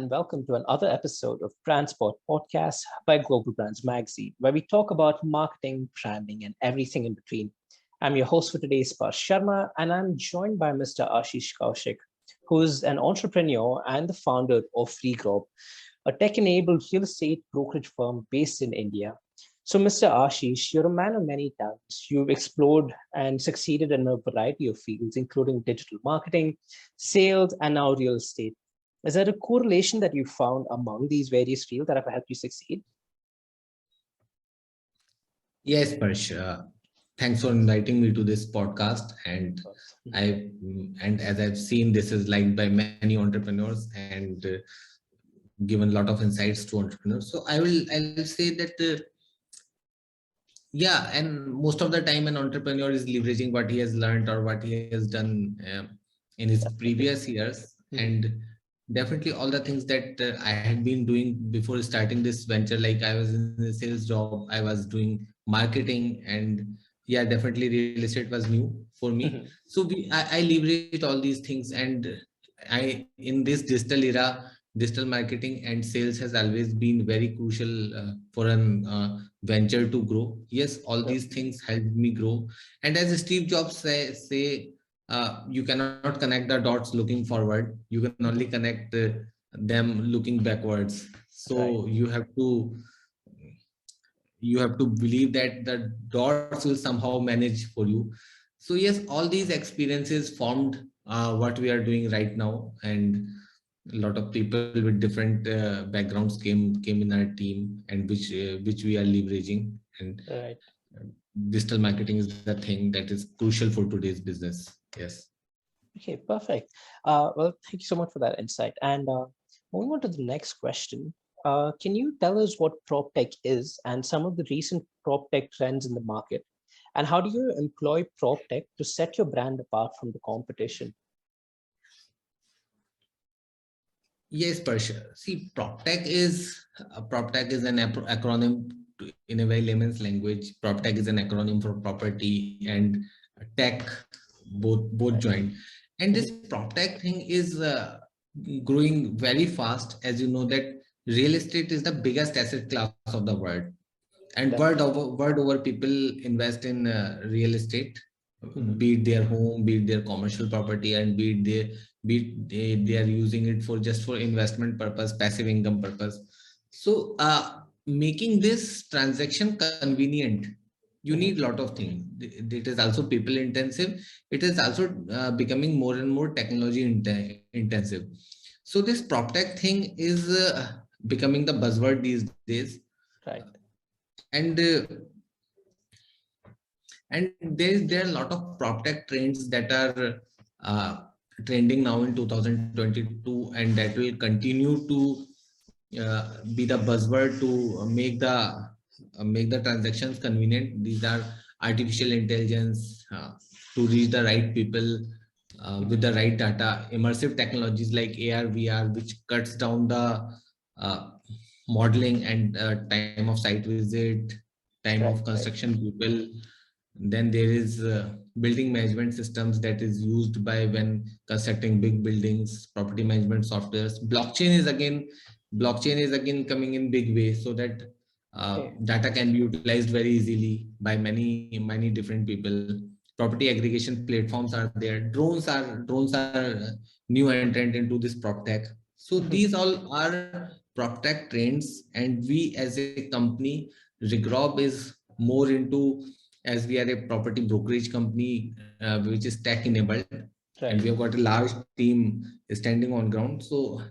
and welcome to another episode of Brandspot podcast by Global Brands Magazine, where we talk about marketing, branding, and everything in between. I'm your host for today, Sparsh Sharma, and I'm joined by Mr. Ashish Kaushik, who is an entrepreneur and the founder of Regrob, a tech-enabled real estate brokerage firm based in India. So, Mr. Ashish, you're a man of many talents. You've explored and succeeded in a variety of fields, including digital marketing, sales, and now real estate. Is there a correlation that you found among these various fields that have helped you succeed? Yes, Parsh. Thanks for inviting me to this podcast. And as I've seen, this is liked by many entrepreneurs and given a lot of insights to entrepreneurs. So I'll say that yeah, and most of the time an entrepreneur is leveraging what he has learned or what he has done in his previous years. And definitely all the things that I had been doing before starting this venture, like I was in a sales job, I was doing marketing, and yeah, definitely real estate was new for me. So I leveraged all these things, and I in this digital era, digital marketing and sales has always been very crucial for an venture to grow. Yes, all these things helped me grow. And as Steve Jobs say you cannot connect the dots looking forward, you can only connect them looking backwards. So you have to believe that the dots will somehow manage for you. So yes, all these experiences formed what we are doing right now, and a lot of people with different backgrounds came in our team, and which we are leveraging. And digital marketing is the thing that is crucial for today's business. Yes. Okay, perfect. Well, thank you so much for that insight. And moving on to the next question, can you tell us what Proptech is and some of the recent Proptech trends in the market? And how do you employ Proptech to set your brand apart from the competition? Yes, Parsha. See, Proptech is an acronym in a very layman's language. Proptech is an acronym for property and tech, both joined. And this Proptech thing is growing very fast. As you know that real estate is the biggest asset class of the world, and world over people invest in real estate, be it their home, be it their commercial property, and they are using it for just for investment purpose, passive income purpose. So making this transaction convenient, you need a lot of things. It is also people intensive. It is also becoming more and more technology intensive. So this PropTech thing is becoming the buzzword these days. Right. And there are a lot of PropTech trends that are trending now in 2022, and that will continue to be the buzzword to make the transactions convenient. These are artificial intelligence to reach the right people with the right data, immersive technologies like AR, VR, which cuts down the modeling and time of site visit, time of construction people. Then there is building management systems that is used by when constructing big buildings, property management softwares. Blockchain is again coming in big way, so that data can be utilized very easily by many different people. Property aggregation platforms are there. Drones are new entrant into this PropTech. So these all are PropTech trends, and we as a company, Regrob is more into, as we are a property brokerage company which is tech enabled, and we have got a large team standing on ground. So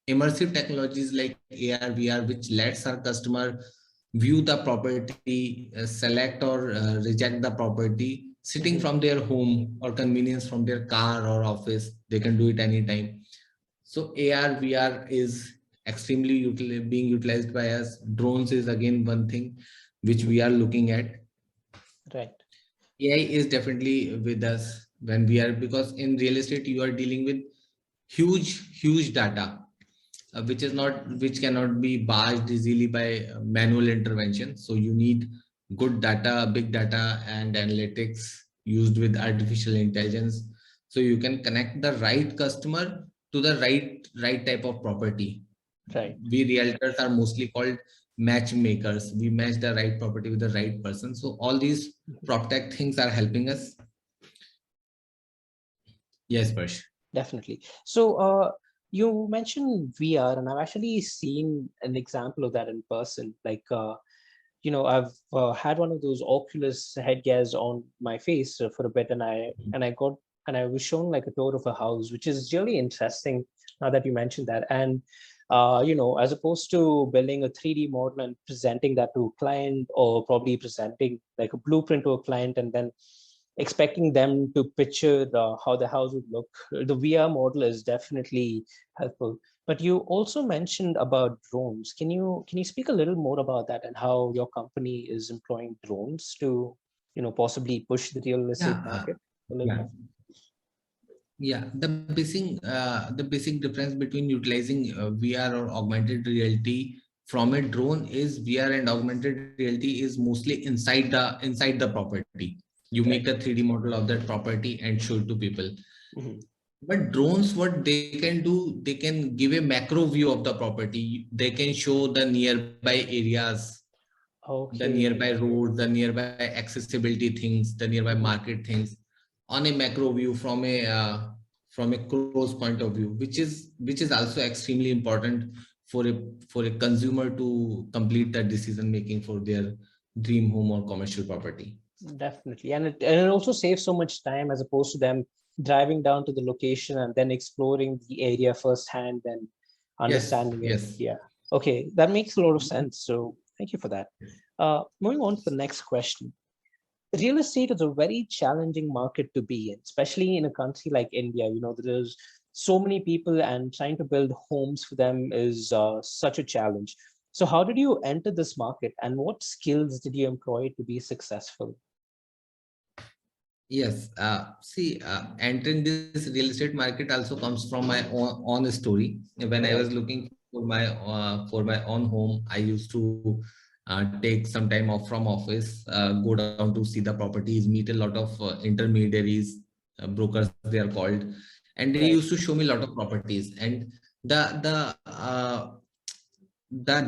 immersive technologies like AR, VR, which lets our customer view the property, select or reject the property sitting from their home, or convenience from their car or office. They can do it anytime. So AR, VR is extremely being utilized by us. Drones is again one thing which we are looking at. Right. AI is definitely with us when we are, because in real estate you are dealing with huge data, which cannot be barged easily by manual intervention. So you need good data, big data, and analytics used with artificial intelligence, so you can connect the right customer to the right type of property. Right. We realtors are mostly called matchmakers. We match the right property with the right person. So all these Mhm. PropTech things are helping us. Yes, Parsh. Definitely. So, you mentioned VR, and I've actually seen an example of that in person. Like, I've had one of those Oculus headgears on my face for a bit, and I was shown like a tour of a house, which is really interesting. Now that you mentioned that, and as opposed to building a 3D model and presenting that to a client, or probably presenting like a blueprint to a client, and then expecting them to picture how the house would look, the VR model is definitely helpful. But you also mentioned about drones. Can you speak a little more about that and how your company is employing drones to, possibly push the real estate Yeah, market a little yeah. more? Yeah, the basic difference between utilizing VR or augmented reality from a drone is VR and augmented reality is mostly inside the property. You make Right. a 3D model of that property and show it to people. Hmm. But drones, what they can do, they can give a macro view of the property. They can show the nearby areas, the nearby Okay. roads, the nearby accessibility things, the nearby Hmm. market things on a macro view from a close point of view, which is also extremely important for a consumer to complete that decision making for their dream home or commercial property. Definitely. And it also saves so much time as opposed to them driving down to the location and then exploring the area firsthand and Yes, understanding it. yes. Yeah. Okay. That makes a lot of sense. So thank you for that. Moving on to the next question. Real estate is a very challenging market to be in, especially in a country like India. There's so many people, and trying to build homes for them is such a challenge. So, how did you enter this market, and what skills did you employ to be successful? Yes, see, entering this real estate market also comes from my own story. When I was Right. looking for my own home, I used to take some time off from office, go down to see the properties, meet a lot of intermediaries, brokers they are called, and they Right. used to show me a lot of properties. And the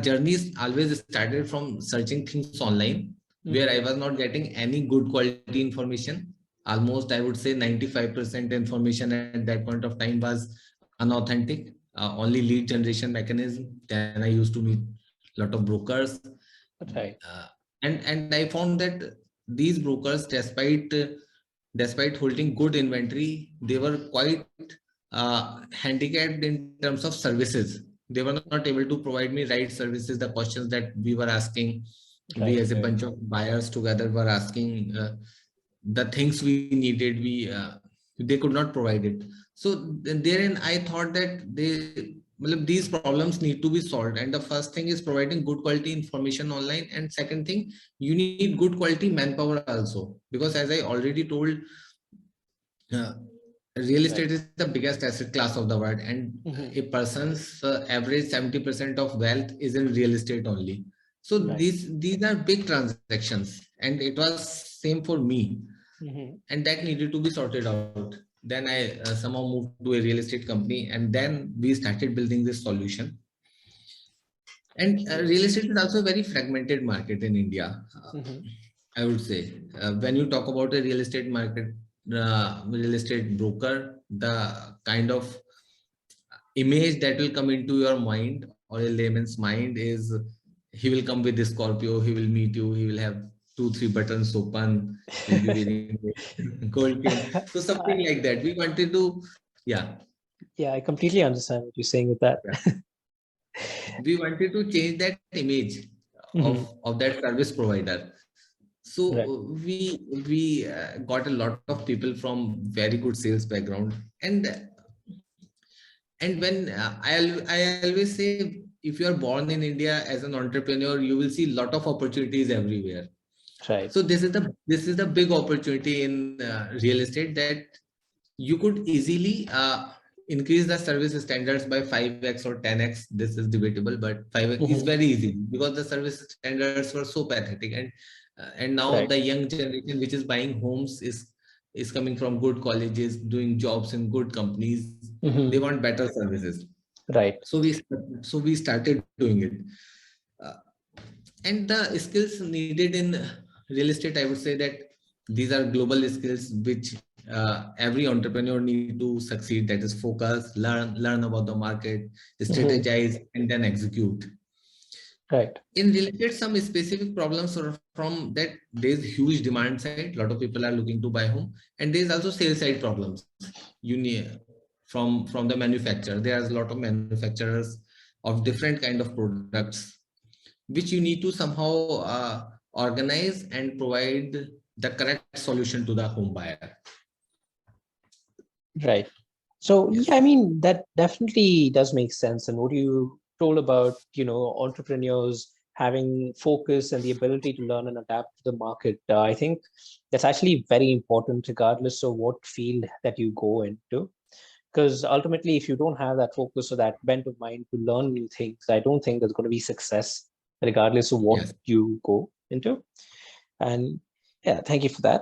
journey always started from searching things online, where I Hmm. was not getting any good quality information. Almost, I would say 95% information at that point of time was unauthentic, only lead generation mechanism. Then I used to meet a lot of brokers, Right. and I found that these brokers, despite holding good inventory, they were quite handicapped in terms of services. They were not able to provide me right services, the questions that we were asking, we Right. as a Right. bunch of buyers together were asking, the things we needed, we they could not provide it. So therein I thought that these problems need to be solved, and the first thing is providing good quality information online, and second thing, you need good quality manpower also, because as I already told, uh, real estate Right. is the biggest asset class of the world, and a Hmm. person's average 70% of wealth is in real estate only. So Right. these are big transactions, and it was same for me, Hmm. and that needed to be sorted out. Then I somehow moved to a real estate company, and then we started building this solution. And Okay. real estate is also a very fragmented market in India. Hmm. I would say when you talk about a real estate market, real estate broker, the kind of image that will come into your mind or a layman's mind is, he will come with the Scorpio, he will meet you, he will have two, three buttons open, he'll be wearing a gold chain. So something I, like that. We wanted to, yeah, yeah, I completely understand what you're saying with that. yeah. We wanted to change that image Hmm. of that service provider. So Right. we got a lot of people from very good sales background, and when I always say, if you are born in India as an entrepreneur, you will see a lot of opportunities everywhere. Right. So this is the big opportunity in real estate, that you could easily increase the service standards by 5x or 10x. This is debatable, but 5x is Hmm. very easy, because the service standards were so pathetic. And now the Right. young generation which is buying homes is coming from good colleges, doing jobs in good companies. They Hmm. want better services. Right. So we started doing it. Uh, and the skills needed in real estate, I would say that these are global skills which every entrepreneur need to succeed. That is focus, learn about the market, Mhm. strategize, and then execute. Right. In real estate, some specific problems are from that there's huge demand side, a lot of people are looking to buy home, and there's also sales side problems. You need from the manufacturer, there's a lot of manufacturers of different kind of products which you need to somehow organize and provide the correct solution to the home buyer. Right. So Yes. yeah, I mean that definitely does make sense. And what you told about, entrepreneurs having focus and the ability to learn and adapt to the market, I think that's actually very important, regardless of what field that you go into. Because ultimately, if you don't have that focus or that bent of mind to learn new things, I don't think there's going to be success, regardless of what Yes. you go into. And yeah, thank you for that.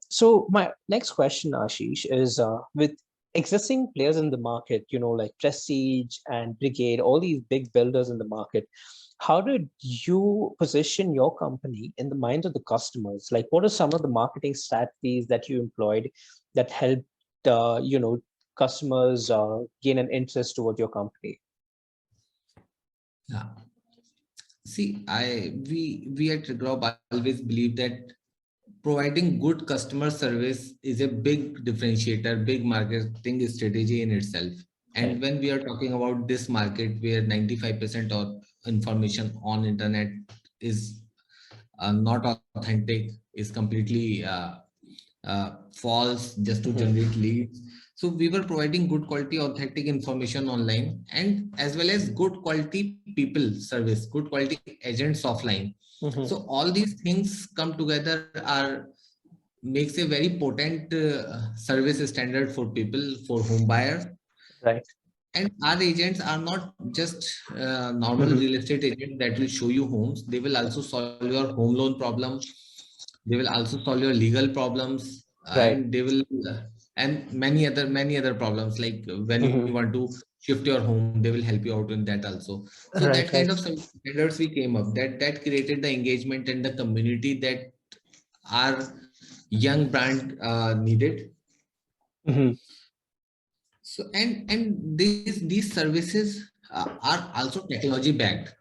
So my next question, Ashish, is with existing players in the market, like Prestige and Brigade, all these big builders in the market, how did you position your company in the minds of the customers? Like, what are some of the marketing strategies that you employed that helped, customers gain an interest toward your company? Yeah. See, we at Regrob always believe that providing good customer service is a big differentiator, big marketing strategy in itself. And Right. when we are talking about this market where 95% of information on internet is not authentic, is completely false just to Mhm. generate leads. So we were providing good quality, authentic information online, and as well as good quality people service, good quality agents offline. Mhm. So all these things come together are makes a very potent service standard for people, for home buyers. Right. And our agents are not just normal Mhm. real estate agents that will show you homes. They will also solve your home loan problem. They will also solve your legal problems, Right. and they will and many other problems. Like when you Mhm. want to shift your home, they will help you out in that also. So that Right. kind of Right. standards we came up, that created the engagement and the community that our young brand needed. Mhm. So and these services are also technology backed.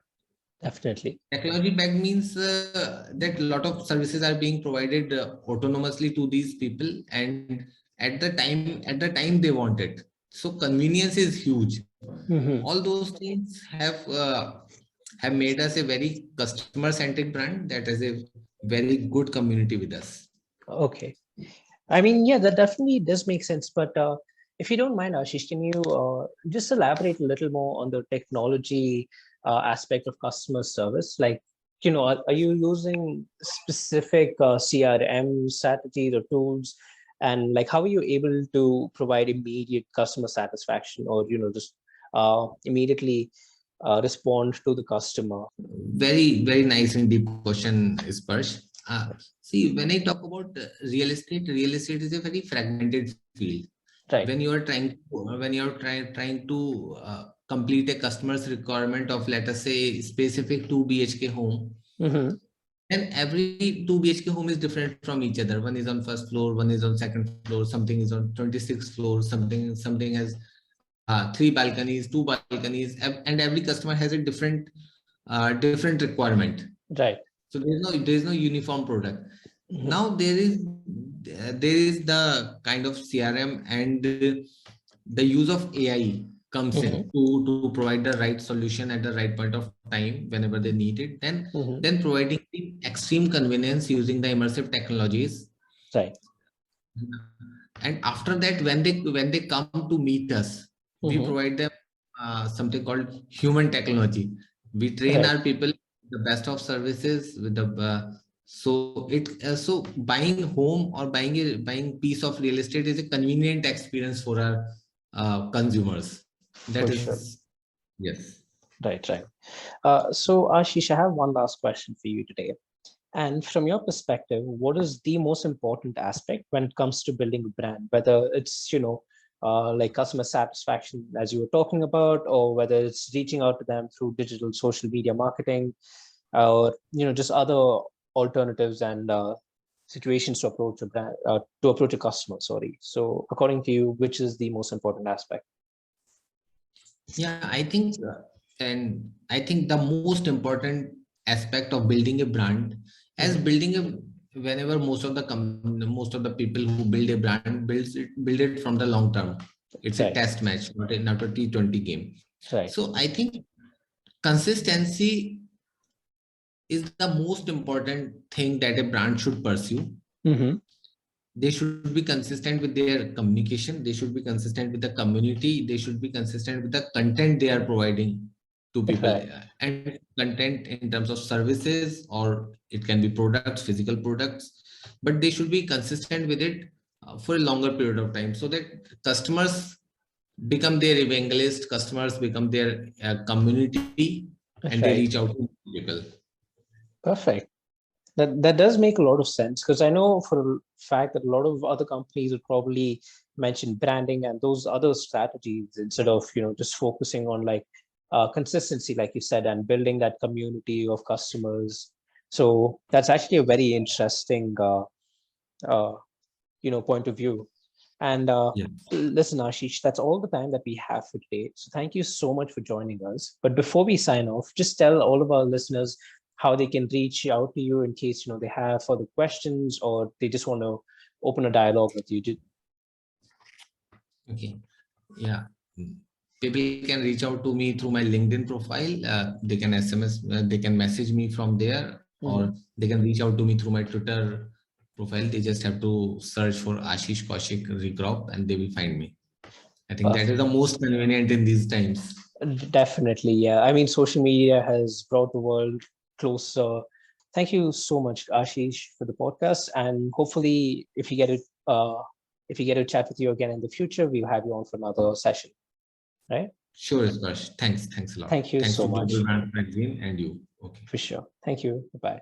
Definitely. Technology backed means that a lot of services are being provided autonomously to these people, and at the time they want it. So convenience is huge. Mhm. All those things have made us a very customer centric brand that has a very good community with us. Okay. I mean, yeah, that definitely does make sense. But if you don't mind, Ashish, can you just elaborate a little more on the technology aspect of customer service? Like, are you using specific CRM strategies or tools? And like, how are you able to provide immediate customer satisfaction, or, just immediately respond to the customer? Very nice and deep question, Sparsh. See, when I talk about real estate is a very fragmented field. When Right. you are trying to complete a customer's requirement of, let us say, specific 2 BHK home, Mm-hmm. then every 2 BHK home is different from each other. One is on first floor, one is on second floor, something is on 26th floor, something has 3 balconies, 2 balconies, and every customer has a different requirement. Right. So there's no uniform product. Mm-hmm. Now there is the kind of CRM, and the use of AI comes in Mm-hmm. to provide the right solution at the right point of time whenever they need it. Then Mm-hmm. providing the extreme convenience using the immersive technologies. Right. And after that, when they come to meet us, we Mm-hmm. provide them something called human technology. We train Right. our people the best of services with the so buying home or buying piece of real estate is a convenient experience for our consumers. That For sure. is, yes. Right. Right. So, Ashish, I have one last question for you today. And from your perspective, what is the most important aspect when it comes to building a brand? Whether it's, like customer satisfaction, as you were talking about, or whether it's reaching out to them through digital social media marketing, or just other alternatives and situations to approach a brand, to approach a customer. Sorry. So, according to you, which is the most important aspect? Yeah, I think the most important aspect of building a brand, as Mm-hmm. building a, whenever most of the people who build a brand build it from the long term. It's a Right. test match, not a T20 game. Right. So I think consistency is the most important thing that a brand should pursue. Mm-hmm. They should be consistent with their communication, they should be consistent with the community, they should be consistent with the content they are providing to people, Right. and content in terms of services, or it can be products, physical products, but they should be consistent with it for a longer period of time, so that customers become their evangelist, customers become their community, and they reach Right. out to people. Perfect. That does make a lot of sense, because I know for a fact that a lot of other companies would probably mention branding and those other strategies instead of just focusing on like consistency, like you said, and building that community of customers. So that's actually a very interesting uh, point of view. And Yeah. listen, Ashish, that's all the time that we have for today. So thank you so much for joining us. But before we sign off, just tell all of our listeners how they can reach out to you in case they have further questions, or they just want to open a dialogue with you. Okay. Yeah. People can reach out to me through my LinkedIn profile. They can SMS, they can message me from there, or Mhm. they can reach out to me through my Twitter profile. They just have to search for Ashish Kaushik Regrob and they will find me. I think that is Perfect. the most convenient in these times. Definitely, yeah. I mean, social media has brought the world closer. Thank you so much, Ashish, for the podcast, and hopefully, if you get to chat with you again in the future, we'll have you on for another session. Right? Sure, Sparsh. Thanks. Thanks a lot. Thank you Thanks so to Global much. Brand Magazine and you. Okay. For sure. Thank you. Bye.